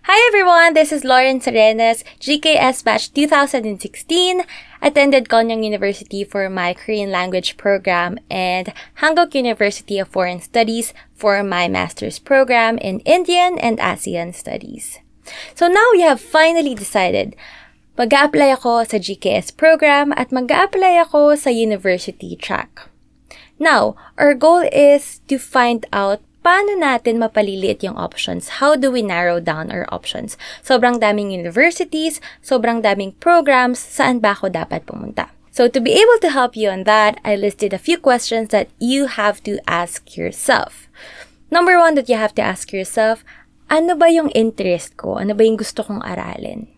Hi everyone, this is Lauren Serenas, GKS batch 2016, attended Konyang University for my Korean language program and Hanguk University of Foreign Studies for my master's program in Indian and ASEAN Studies. So now we have finally decided, mag-a-apply ako sa GKS program at mag-a-apply ako sa university track. Now, our goal is to find out paano natin mapaliliit yung options? How do we narrow down our options? Sobrang daming universities, sobrang daming programs, saan ba ako dapat pumunta? So to be able to help you on that, I listed a few questions that you have to ask yourself. Number one that you have to ask yourself, ano ba yung interest ko? Ano ba yung gusto kong aralin?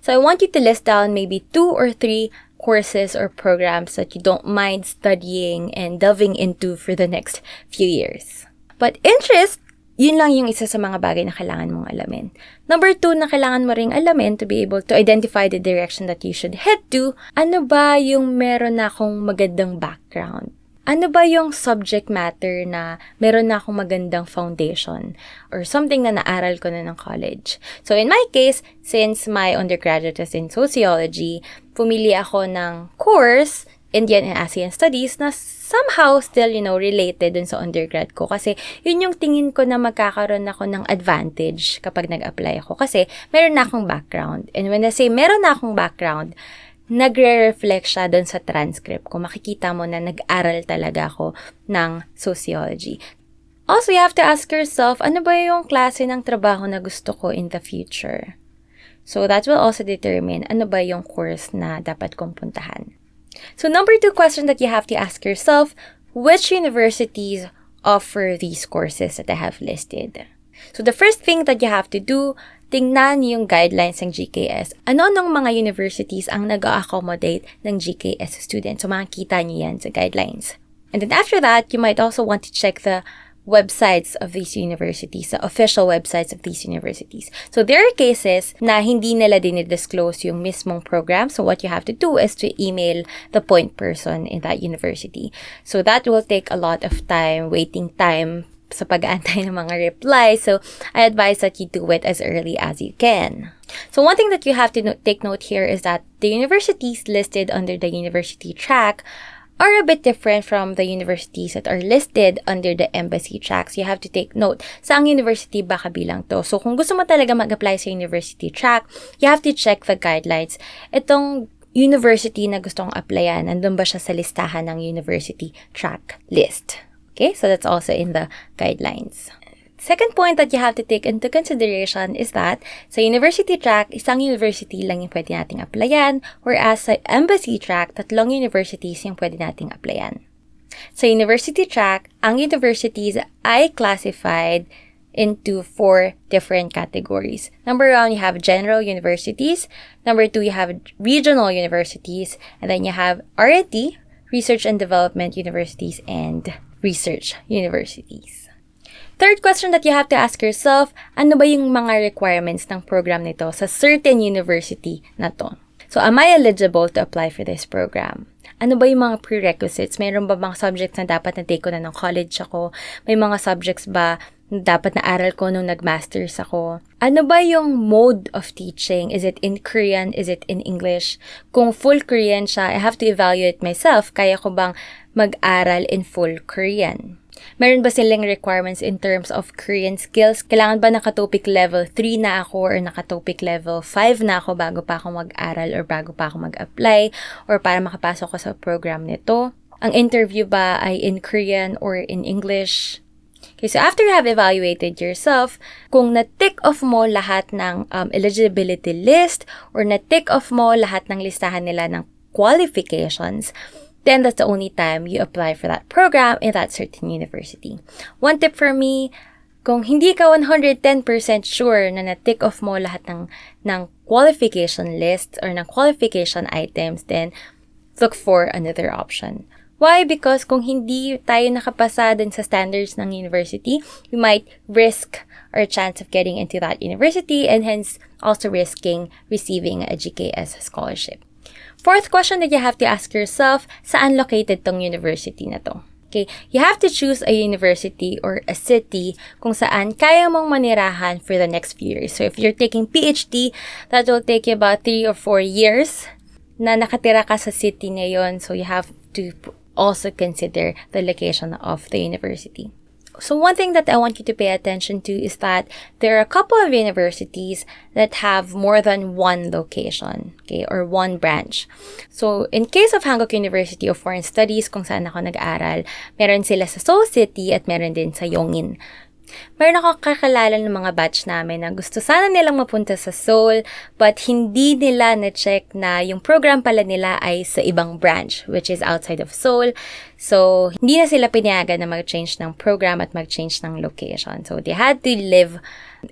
So I want you to list down maybe 2 or 3 courses or programs that you don't mind studying and delving into for the next few years. But interest, yun lang yung isa sa mga bagay na kailangan mong alamin. Number 2 na kailangan mo ring alamin to be able to identify the direction that you should head to, ano ba yung meron na akong magandang background? Ano ba yung subject matter na meron na akong magandang foundation or something na naaral ko na ng college? So in my case, since my undergraduate is in sociology, pumili ako ng course Indian and ASEAN Studies na somehow still, related dun sa undergrad ko. Kasi yun yung tingin ko na magkakaroon ako ng advantage kapag nag-apply ako. Kasi meron na akong background. And when I say meron na akong background, nagre-reflect siya dun sa transcript ko. Makikita mo na nag-aral talaga ako ng sociology. Also, you have to ask yourself, ano ba yung klase ng trabaho na gusto ko in the future? So that will also determine ano ba yung course na dapat kong puntahan. So number 2 question that you have to ask yourself, which universities offer these courses that I have listed? So the first thing that you have to do, tingnan yung guidelines ng GKS. Ano-anong mga universities ang nag-accommodate ng GKS students? So makikita niyo yan sa guidelines. And then after that, you might also want to check the websites of these universities, the official websites of these universities. So there are cases na hindi nila dinidisclose yung mismong program. So what you have to do is to email the point person in that university. So that will take a lot of time, waiting time sa pag-aantay ng mga replies. So I advise that you do it as early as you can. So one thing that you have to take note here is that the universities listed under the university track are a bit different from the universities that are listed under the embassy tracks. You have to take note, saang university ba kabilang to? So, kung gusto mo talaga mag-apply sa university track, you have to check the guidelines. Itong university na gustong applyan, nandun ba siya sa listahan ng university track list? Okay, so that's also in the guidelines. Second point that you have to take into consideration is that sa university track, isang university lang yung pwede nating applyan, whereas sa embassy track, 3 universities yung pwede nating applyan. Sa university track, ang universities ay classified into 4 different categories. Number 1, you have general universities. Number 2, you have regional universities. And then you have R&D, research and development universities, and research universities. Third question that you have to ask yourself, ano ba yung mga requirements ng program nito sa certain university na to? So, am I eligible to apply for this program? Ano ba yung mga prerequisites? Mayroon ba mga subjects na dapat na-take ko na ng college ako? May mga subjects ba na dapat na-aral ko nung nag-masters ako? Ano ba yung mode of teaching? Is it in Korean? Is it in English? Kung full Korean siya, I have to evaluate myself. Kaya ko bang mag-aral in full Korean? Meron ba silang requirements in terms of Korean skills? Kailangan ba naka-topic level 3 na ako or naka-topic level 5 na ako bago pa ako mag-aral or bago pa ako mag-apply or para makapasok ko sa program nito? Ang interview ba ay in Korean or in English? Okay, so after you have evaluated yourself, kung na-tick off mo lahat ng eligibility list or na-tick off mo lahat ng listahan nila ng qualifications, then that's the only time you apply for that program in that certain university. One tip for me, kung hindi ka 110% sure na na-tick off mo lahat ng qualification list or ng qualification items, then look for another option. Why? Because kung hindi tayo nakapasa dun sa standards ng university, we might risk our chance of getting into that university and hence also risking receiving a GKS scholarship. Fourth question that you have to ask yourself, saan located tong university na to? Okay, you have to choose a university or a city kung saan kaya mong manirahan for the next few years. So if you're taking PhD, that will take you about 3 or 4 years na nakatira ka sa city ngayon. So you have to also consider the location of the university. So one thing that I want you to pay attention to is that there are a couple of universities that have more than one location, okay, or one branch. So in case of Hankook University of Foreign Studies, kung saan ako nag-aral, meron sila sa Seoul City at meron din sa Yongin. Meron ako kakilala ng mga batch namin na gusto sana nilang mapunta sa Seoul but hindi nila na-check na yung program pala nila ay sa ibang branch which is outside of Seoul. So, hindi na sila pinayagan na mag-change ng program at mag-change ng location. So, they had to live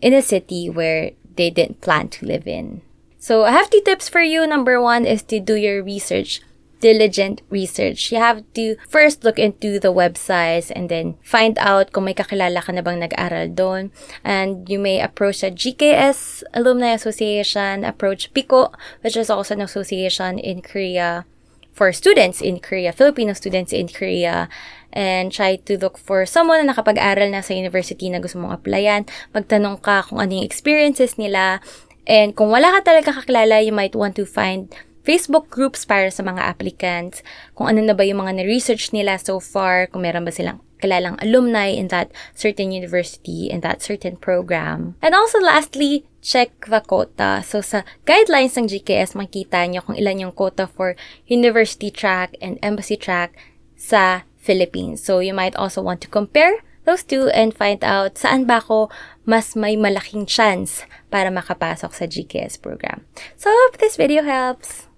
in a city where they didn't plan to live in. So, I have 2 tips for you. Number 1 is to do your research. Diligent research. You have to first look into the websites and then find out kung may kakilala ka na bang nag-aral doon. And you may approach the GKS Alumni Association, approach PICO, which is also an association in Korea for students in Korea, Filipino students in Korea, and try to look for someone na nakapag-aral na sa university na gusto mong applyan. Magtanong ka kung ano yung experiences nila. And kung wala ka talaga kakilala, you might want to find Facebook groups para sa mga applicants, kung ano na ba yung mga na-research nila so far, kung meron ba silang kilalang alumni in that certain university, in that certain program. And also lastly, check the quota. So sa guidelines ng GKS, makita nyo kung ilan yung quota for university track and embassy track sa Philippines. So you might also want to compare those two and find out saan ba ako mas may malaking chance para makapasok sa GKS program. So I hope this video helps.